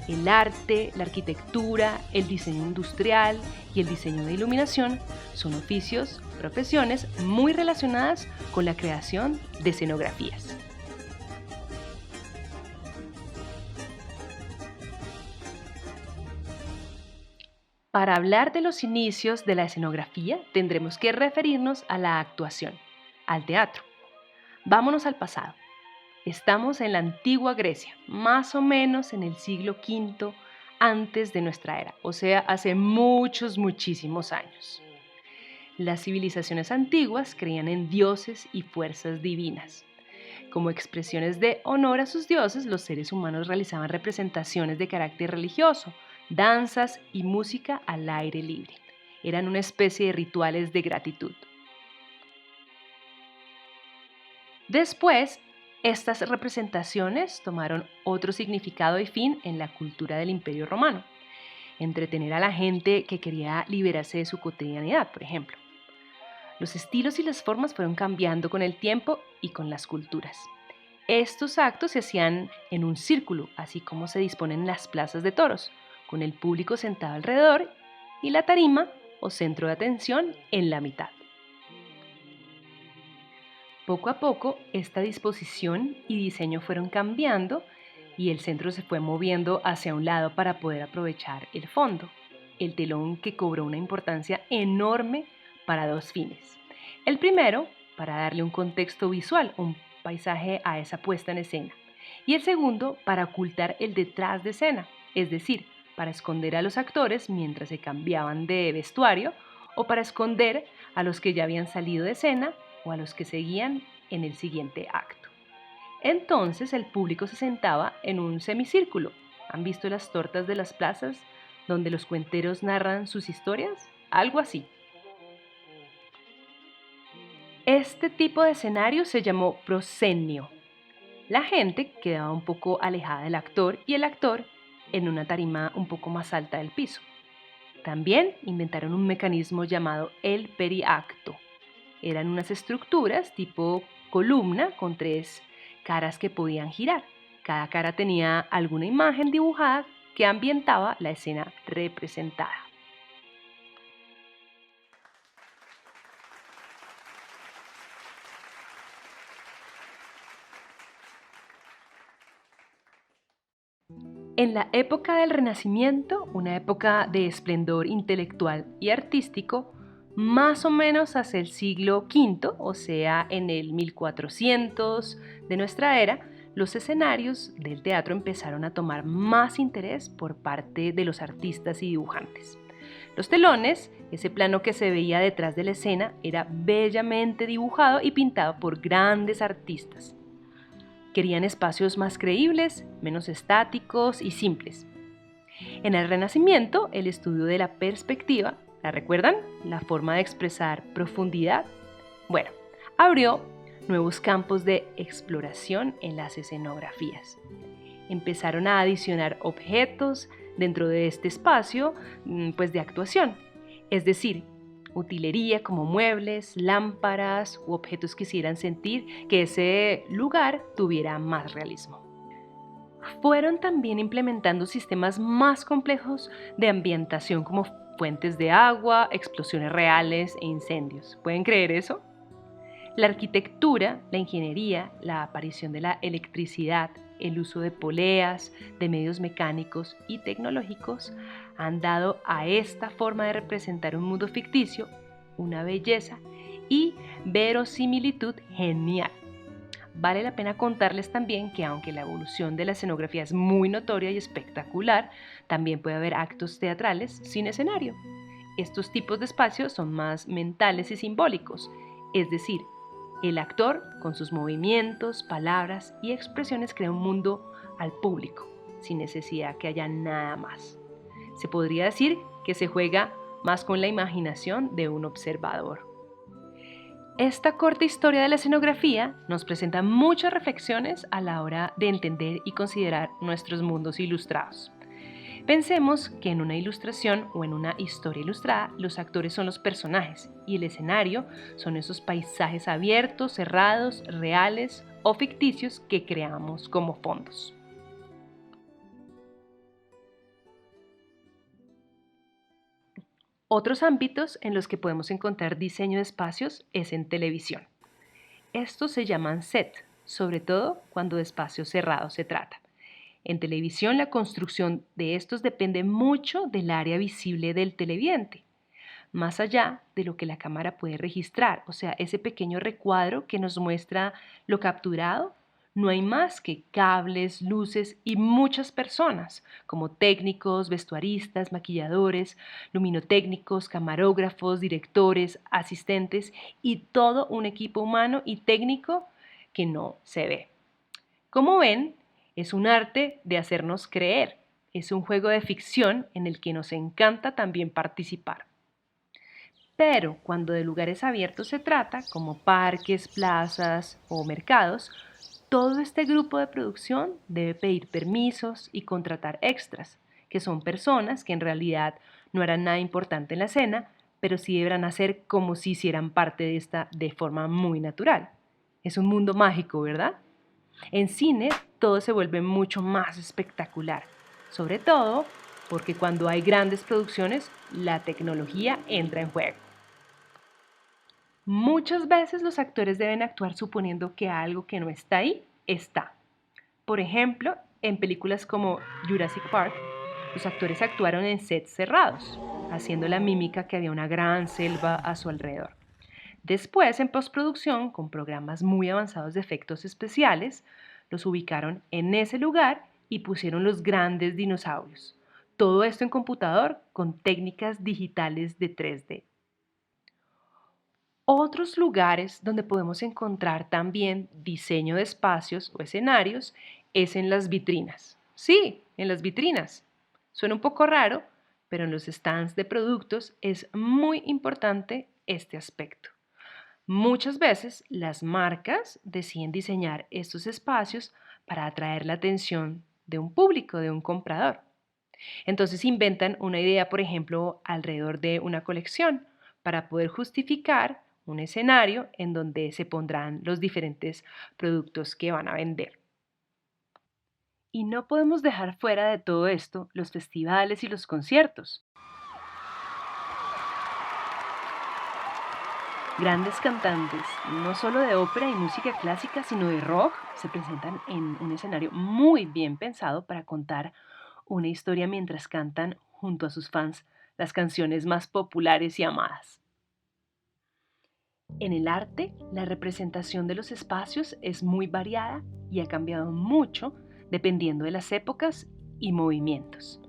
El arte, la arquitectura, el diseño industrial y el diseño de iluminación son oficios, profesiones muy relacionadas con la creación de escenografías. Para hablar de los inicios de la escenografía, tendremos que referirnos a la actuación, al teatro. Vámonos al pasado. Estamos en la antigua Grecia, más o menos en el siglo V antes de nuestra era, o sea, hace muchísimos años. Las civilizaciones antiguas creían en dioses y fuerzas divinas. Como expresiones de honor a sus dioses, los seres humanos realizaban representaciones de carácter religioso, danzas y música al aire libre. Eran una especie de rituales de gratitud. Después, estas representaciones tomaron otro significado y fin en la cultura del Imperio Romano. Entretener a la gente que quería liberarse de su cotidianidad, por ejemplo. Los estilos y las formas fueron cambiando con el tiempo y con las culturas. Estos actos se hacían en un círculo, así como se disponen en las plazas de toros, con el público sentado alrededor y la tarima o centro de atención en la mitad. Poco a poco, esta disposición y diseño fueron cambiando y el centro se fue moviendo hacia un lado para poder aprovechar el fondo, el telón que cobró una importancia enorme para dos fines. El primero, para darle un contexto visual, un paisaje a esa puesta en escena. Y el segundo, para ocultar el detrás de escena, es decir, para esconder a los actores mientras se cambiaban de vestuario o para esconder a los que ya habían salido de escena o a los que seguían en el siguiente acto. Entonces el público se sentaba en un semicírculo. ¿Han visto las tortas de las plazas donde los cuenteros narran sus historias? Algo así. Este tipo de escenario se llamó proscenio. La gente quedaba un poco alejada del actor y el actor en una tarima un poco más alta del piso. También inventaron un mecanismo llamado el periacto. Eran unas estructuras tipo columna con 3 caras que podían girar. Cada cara tenía alguna imagen dibujada que ambientaba la escena representada. En la época del Renacimiento, una época de esplendor intelectual y artístico, más o menos hacia el siglo V, o sea, en el 1400 de nuestra era, los escenarios del teatro empezaron a tomar más interés por parte de los artistas y dibujantes. Los telones, ese plano que se veía detrás de la escena, era bellamente dibujado y pintado por grandes artistas. Querían espacios más creíbles, menos estáticos y simples. En el Renacimiento, el estudio de la perspectiva, ¿la recuerdan? La forma de expresar profundidad. Bueno, abrió nuevos campos de exploración en las escenografías. Empezaron a adicionar objetos dentro de este espacio, de actuación, es decir, utilería como muebles, lámparas u objetos que hicieran sentir que ese lugar tuviera más realismo. Fueron también implementando sistemas más complejos de ambientación como fuentes de agua, explosiones reales e incendios. ¿Pueden creer eso? La arquitectura, la ingeniería, la aparición de la electricidad, el uso de poleas, de medios mecánicos y tecnológicos han dado a esta forma de representar un mundo ficticio una belleza y verosimilitud genial. Vale la pena contarles también que aunque la evolución de la escenografía es muy notoria y espectacular, también puede haber actos teatrales sin escenario. Estos tipos de espacios son más mentales y simbólicos, es decir, el actor con sus movimientos, palabras y expresiones crea un mundo al público, sin necesidad que haya nada más. Se podría decir que se juega más con la imaginación de un observador. Esta corta historia de la escenografía nos presenta muchas reflexiones a la hora de entender y considerar nuestros mundos ilustrados. Pensemos que en una ilustración o en una historia ilustrada, los actores son los personajes y el escenario son esos paisajes abiertos, cerrados, reales o ficticios que creamos como fondos. Otros ámbitos en los que podemos encontrar diseño de espacios es en televisión. Estos se llaman set, sobre todo cuando de espacios cerrados se trata. En televisión, la construcción de estos depende mucho del área visible del televidente, más allá de lo que la cámara puede registrar, o sea, ese pequeño recuadro que nos muestra lo capturado. No hay más que cables, luces y muchas personas, como técnicos, vestuaristas, maquilladores, luminotécnicos, camarógrafos, directores, asistentes y todo un equipo humano y técnico que no se ve. Como ven, es un arte de hacernos creer, es un juego de ficción en el que nos encanta también participar. Pero cuando de lugares abiertos se trata, como parques, plazas o mercados, todo este grupo de producción debe pedir permisos y contratar extras, que son personas que en realidad no harán nada importante en la escena, pero sí deberán hacer como si hicieran parte de esta de forma muy natural. Es un mundo mágico, ¿verdad? En cine todo se vuelve mucho más espectacular, sobre todo porque cuando hay grandes producciones, la tecnología entra en juego. Muchas veces los actores deben actuar suponiendo que algo que no está ahí, está. Por ejemplo, en películas como Jurassic Park, los actores actuaron en sets cerrados, haciendo la mímica que había una gran selva a su alrededor. Después, en postproducción, con programas muy avanzados de efectos especiales, los ubicaron en ese lugar y pusieron los grandes dinosaurios. Todo esto en computador con técnicas digitales de 3D. Otros lugares donde podemos encontrar también diseño de espacios o escenarios es en las vitrinas. Sí, en las vitrinas. Suena un poco raro, pero en los stands de productos es muy importante este aspecto. Muchas veces las marcas deciden diseñar estos espacios para atraer la atención de un público, de un comprador. Entonces inventan una idea, por ejemplo, alrededor de una colección para poder justificar un escenario en donde se pondrán los diferentes productos que van a vender. Y no podemos dejar fuera de todo esto los festivales y los conciertos. Grandes cantantes, no solo de ópera y música clásica, sino de rock, se presentan en un escenario muy bien pensado para contar una historia mientras cantan junto a sus fans las canciones más populares y amadas. En el arte, la representación de los espacios es muy variada y ha cambiado mucho dependiendo de las épocas y movimientos.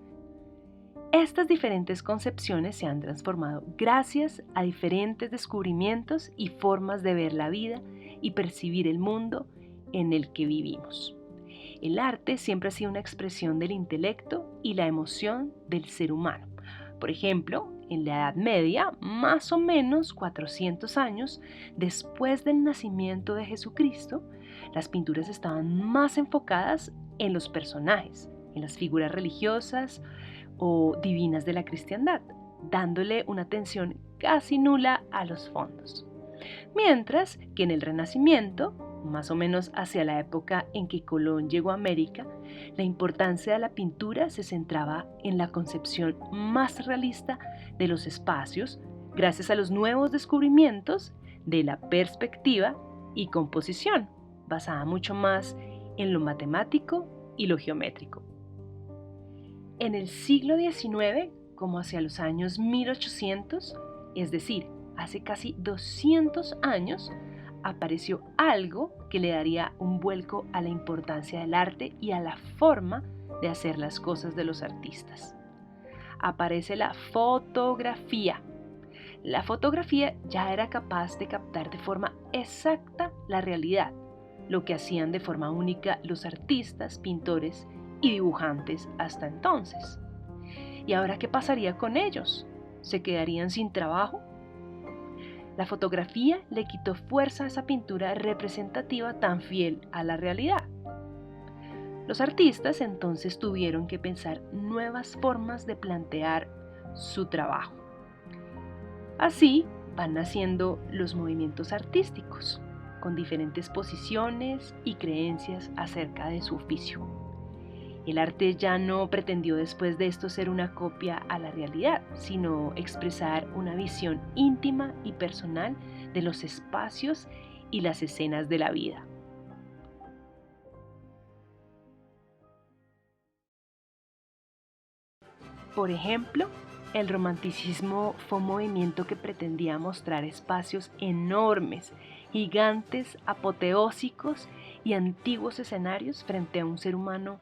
Estas diferentes concepciones se han transformado gracias a diferentes descubrimientos y formas de ver la vida y percibir el mundo en el que vivimos. El arte siempre ha sido una expresión del intelecto y la emoción del ser humano. Por ejemplo, en la Edad Media, más o menos 400 años después del nacimiento de Jesucristo, las pinturas estaban más enfocadas en los personajes, en las figuras religiosas o divinas de la cristiandad, dándole una atención casi nula a los fondos. Mientras que en el Renacimiento, más o menos hacia la época en que Colón llegó a América, la importancia de la pintura se centraba en la concepción más realista de los espacios, gracias a los nuevos descubrimientos de la perspectiva y composición, basada mucho más en lo matemático y lo geométrico. En el siglo XIX, como hacia los años 1800, es decir, hace casi 200 años, apareció algo que le daría un vuelco a la importancia del arte y a la forma de hacer las cosas de los artistas. Aparece la fotografía. La fotografía ya era capaz de captar de forma exacta la realidad, lo que hacían de forma única los artistas, pintores y dibujantes hasta entonces. ¿Y ahora qué pasaría con ellos? ¿Se quedarían sin trabajo? La fotografía le quitó fuerza a esa pintura representativa tan fiel a la realidad. Los artistas entonces tuvieron que pensar nuevas formas de plantear su trabajo. Así van naciendo los movimientos artísticos, con diferentes posiciones y creencias acerca de su oficio. El arte ya no pretendió después de esto ser una copia a la realidad, sino expresar una visión íntima y personal de los espacios y las escenas de la vida. Por ejemplo, el romanticismo fue un movimiento que pretendía mostrar espacios enormes, gigantes, apoteósicos y antiguos escenarios frente a un ser humano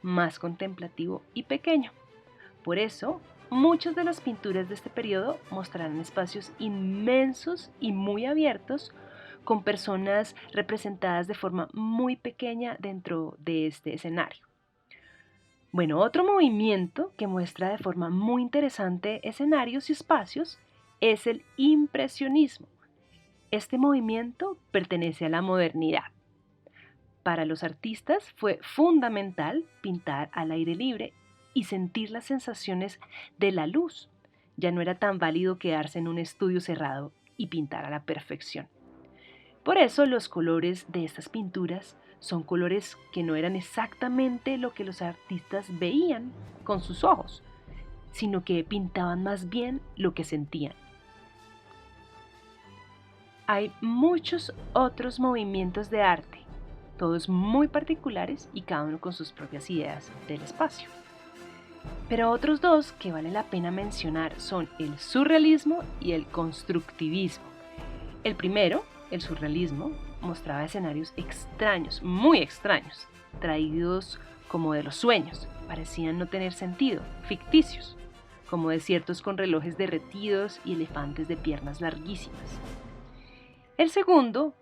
más contemplativo y pequeño. Por eso, muchas de las pinturas de este periodo mostrarán espacios inmensos y muy abiertos, con personas representadas de forma muy pequeña dentro de este escenario. Bueno, otro movimiento que muestra de forma muy interesante escenarios y espacios es el impresionismo. Este movimiento pertenece a la modernidad. Para los artistas fue fundamental pintar al aire libre y sentir las sensaciones de la luz. Ya no era tan válido quedarse en un estudio cerrado y pintar a la perfección. Por eso los colores de estas pinturas son colores que no eran exactamente lo que los artistas veían con sus ojos, sino que pintaban más bien lo que sentían. Hay muchos otros movimientos de arte, todos muy particulares y cada uno con sus propias ideas del espacio. Pero otros dos que vale la pena mencionar son el surrealismo y el constructivismo. El primero, el surrealismo, mostraba escenarios extraños, muy extraños, traídos como de los sueños, parecían no tener sentido, ficticios, como desiertos con relojes derretidos y elefantes de piernas larguísimas. El segundo,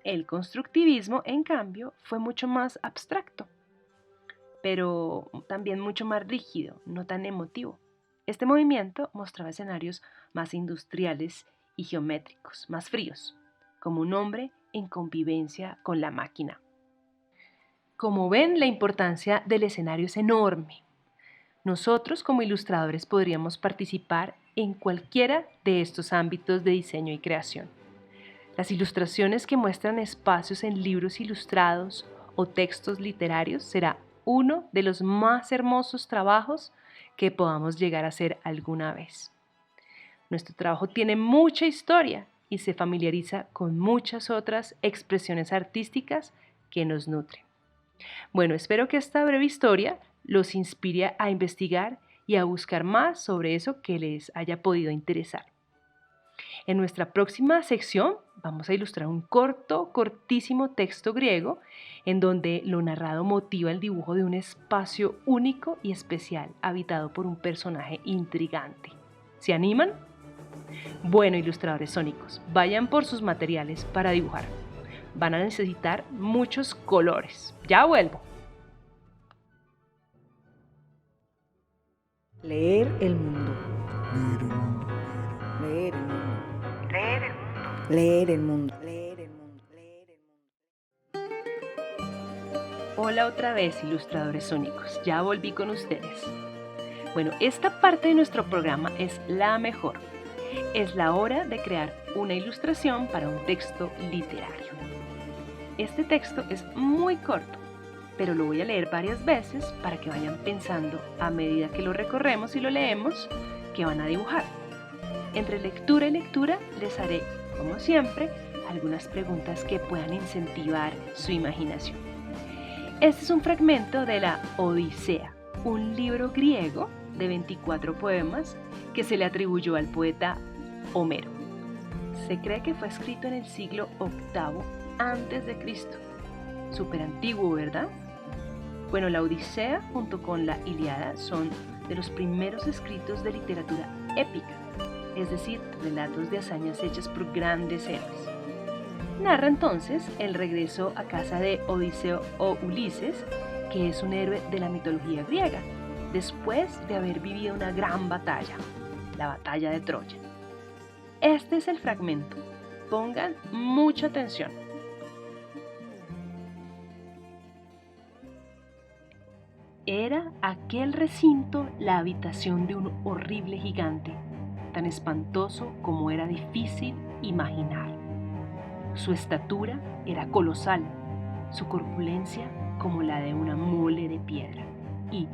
el constructivismo, en cambio, fue mucho más abstracto, pero también mucho más rígido, no tan emotivo. Este movimiento mostraba escenarios más industriales y geométricos, más fríos, como un hombre en convivencia con la máquina. Como ven, la importancia del escenario es enorme. Nosotros como ilustradores podríamos participar en cualquiera de estos ámbitos de diseño y creación. Las ilustraciones que muestran espacios en libros ilustrados o textos literarios será uno de los más hermosos trabajos que podamos llegar a hacer alguna vez. Nuestro trabajo tiene mucha historia y se familiariza con muchas otras expresiones artísticas que nos nutren. Bueno, espero que esta breve historia los inspire a investigar y a buscar más sobre eso que les haya podido interesar. En nuestra próxima sección vamos a ilustrar un cortísimo texto griego en donde lo narrado motiva el dibujo de un espacio único y especial habitado por un personaje intrigante. ¿Se animan? Bueno, ilustradores sónicos, vayan por sus materiales para dibujar. Van a necesitar muchos colores. Ya vuelvo. Leer el mundo. Leer el mundo. Leer el mundo. Leer el mundo. Leer el mundo. Leer el mundo. Hola otra vez, ilustradores sónicos. Ya volví con ustedes. Bueno, esta parte de nuestro programa es la mejor. Es la hora de crear una ilustración para un texto literario. Este texto es muy corto, pero lo voy a leer varias veces para que vayan pensando a medida que lo recorremos y lo leemos que van a dibujar. Entre lectura y lectura les haré, como siempre, algunas preguntas que puedan incentivar su imaginación. Este es un fragmento de la Odisea, un libro griego de 24 poemas que se le atribuyó al poeta Homero. Se cree que fue escrito en el siglo VIII antes de Cristo. Súper antiguo, ¿verdad? Bueno, la Odisea junto con la Ilíada son de los primeros escritos de literatura épica, es decir, relatos de hazañas hechas por grandes héroes. Narra entonces el regreso a casa de Odiseo o Ulises, que es un héroe de la mitología griega, después de haber vivido una gran batalla, la batalla de Troya. Este es el fragmento. Pongan mucha atención. Era aquel recinto la habitación de un horrible gigante, tan espantoso como era difícil imaginar. Su estatura era colosal, su corpulencia como la de una mole de piedra, y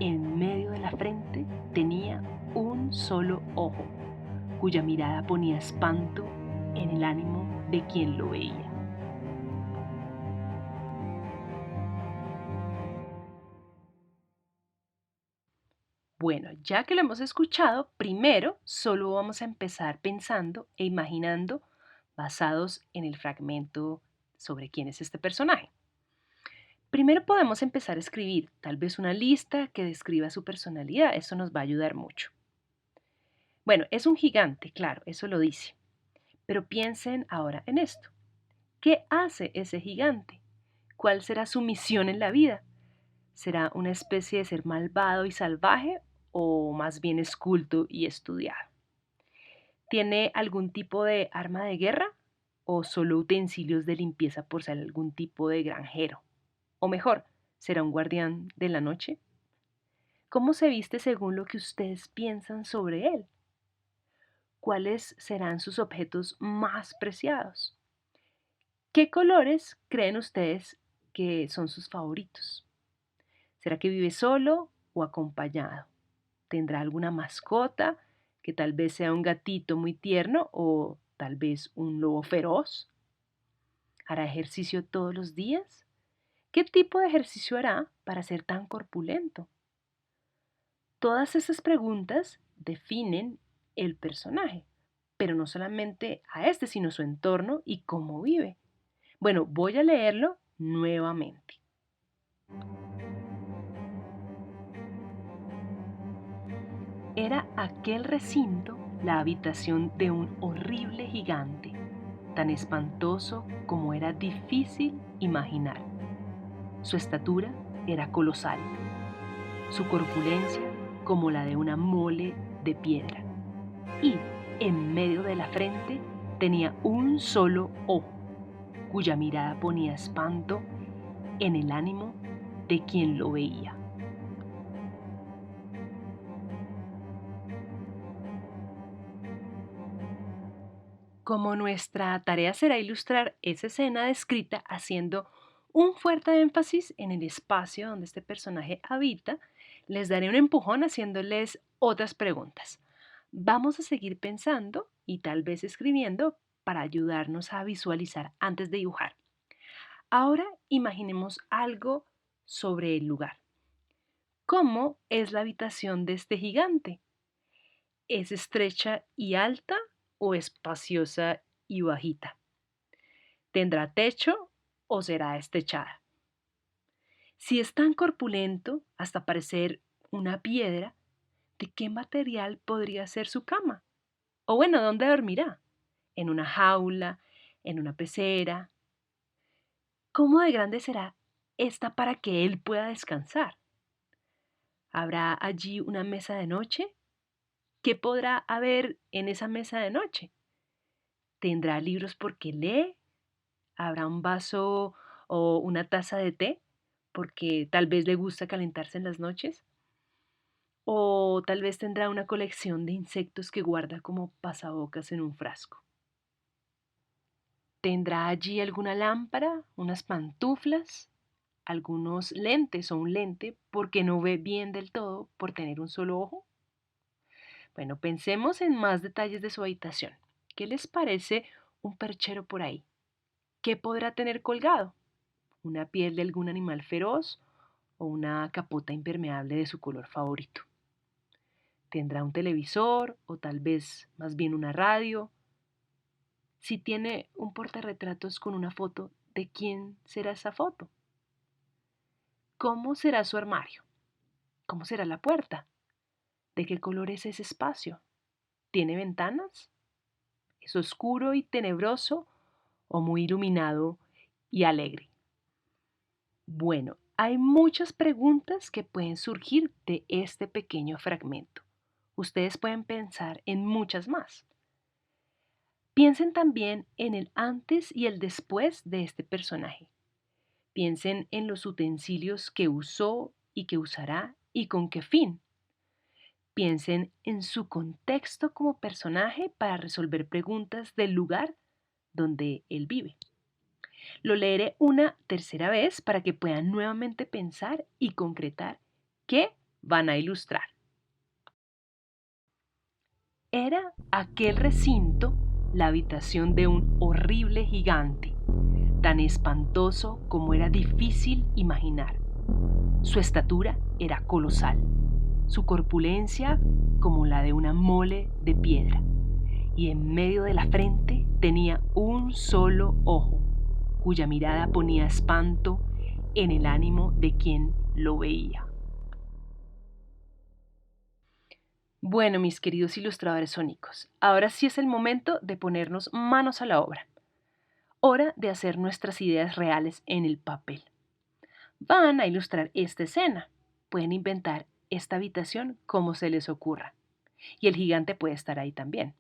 en medio de la frente tenía un solo ojo, cuya mirada ponía espanto en el ánimo de quien lo veía. Bueno, ya que lo hemos escuchado, primero solo vamos a empezar pensando e imaginando basados en el fragmento sobre quién es este personaje. Primero podemos empezar a escribir tal vez una lista que describa su personalidad, eso nos va a ayudar mucho. Bueno, es un gigante, claro, eso lo dice, pero piensen ahora en esto. ¿Qué hace ese gigante? ¿Cuál será su misión en la vida? ¿Será una especie de ser malvado y salvaje o más bien es culto y estudiado? ¿Tiene algún tipo de arma de guerra o solo utensilios de limpieza por ser algún tipo de granjero? O mejor, ¿será un guardián de la noche? ¿Cómo se viste según lo que ustedes piensan sobre él? ¿Cuáles serán sus objetos más preciados? ¿Qué colores creen ustedes que son sus favoritos? ¿Será que vive solo o acompañado? ¿Tendrá alguna mascota que tal vez sea un gatito muy tierno o tal vez un lobo feroz? ¿Hará ejercicio todos los días? ¿Qué tipo de ejercicio hará para ser tan corpulento? Todas esas preguntas definen el personaje, pero no solamente a este, sino su entorno y cómo vive. Bueno, voy a leerlo nuevamente. Era aquel recinto la habitación de un horrible gigante, tan espantoso como era difícil imaginar. Su estatura era colosal, su corpulencia como la de una mole de piedra, y en medio de la frente tenía un solo ojo, cuya mirada ponía espanto en el ánimo de quien lo veía. Como nuestra tarea será ilustrar esa escena descrita haciendo un fuerte énfasis en el espacio donde este personaje habita, les daré un empujón haciéndoles otras preguntas. Vamos a seguir pensando y tal vez escribiendo para ayudarnos a visualizar antes de dibujar. Ahora imaginemos algo sobre el lugar. ¿Cómo es la habitación de este gigante? ¿Es estrecha y alta o espaciosa y bajita? ¿Tendrá techo o será destechada? Si es tan corpulento hasta parecer una piedra, ¿de qué material podría ser su cama? O bueno, ¿dónde dormirá? ¿En una jaula? ¿En una pecera? ¿Cómo de grande será esta para que él pueda descansar? ¿Habrá allí una mesa de noche? ¿Qué podrá haber en esa mesa de noche? ¿Tendrá libros porque lee? ¿Habrá un vaso o una taza de té porque tal vez le gusta calentarse en las noches? ¿O tal vez tendrá una colección de insectos que guarda como pasabocas en un frasco? ¿Tendrá allí alguna lámpara, unas pantuflas, algunos lentes o un lente porque no ve bien del todo por tener un solo ojo? Bueno, pensemos en más detalles de su habitación. ¿Qué les parece un perchero por ahí? ¿Qué podrá tener colgado? ¿Una piel de algún animal feroz o una capota impermeable de su color favorito? ¿Tendrá un televisor o tal vez más bien una radio? Si tiene un portarretratos con una foto, ¿de quién será esa foto? ¿Cómo será su armario? ¿Cómo será la puerta? ¿De qué color es ese espacio? ¿Tiene ventanas? ¿Es oscuro y tenebroso o muy iluminado y alegre? Bueno, hay muchas preguntas que pueden surgir de este pequeño fragmento. Ustedes pueden pensar en muchas más. Piensen también en el antes y el después de este personaje. Piensen en los utensilios que usó y que usará y con qué fin. Piensen en su contexto como personaje para resolver preguntas del lugar donde él vive. Lo leeré una tercera vez para que puedan nuevamente pensar y concretar qué van a ilustrar. Era aquel recinto la habitación de un horrible gigante, tan espantoso como era difícil imaginar. Su estatura era colosal, su corpulencia como la de una mole de piedra, y en medio de la frente tenía un solo ojo, cuya mirada ponía espanto en el ánimo de quien lo veía. Bueno, mis queridos ilustradores sónicos, ahora sí es el momento de ponernos manos a la obra. Hora de hacer nuestras ideas reales en el papel. Van a ilustrar esta escena. Pueden inventar esta habitación como se les ocurra. Y el gigante puede estar ahí también.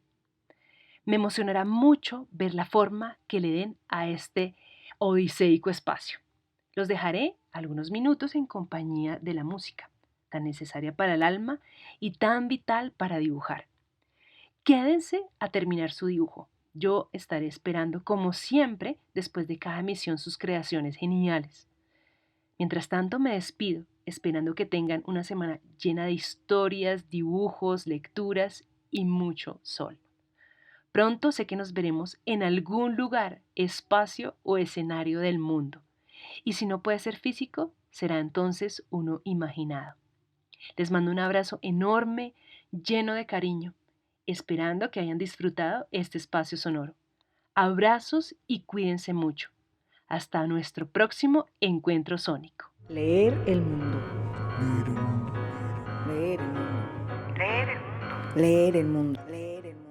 Me emocionará mucho ver la forma que le den a este odiseico espacio. Los dejaré algunos minutos en compañía de la música, tan necesaria para el alma y tan vital para dibujar. Quédense a terminar su dibujo. Yo estaré esperando, como siempre, después de cada emisión, sus creaciones geniales. Mientras tanto, me despido, esperando que tengan una semana llena de historias, dibujos, lecturas y mucho sol. Pronto sé que nos veremos en algún lugar, espacio o escenario del mundo. Y si no puede ser físico, será entonces uno imaginado. Les mando un abrazo enorme, lleno de cariño, esperando que hayan disfrutado este espacio sonoro. Abrazos y cuídense mucho. Hasta nuestro próximo encuentro sónico. Leer el mundo. Leer el mundo. Leer el mundo. Leer el mundo. Leer el mundo. Leer el mundo.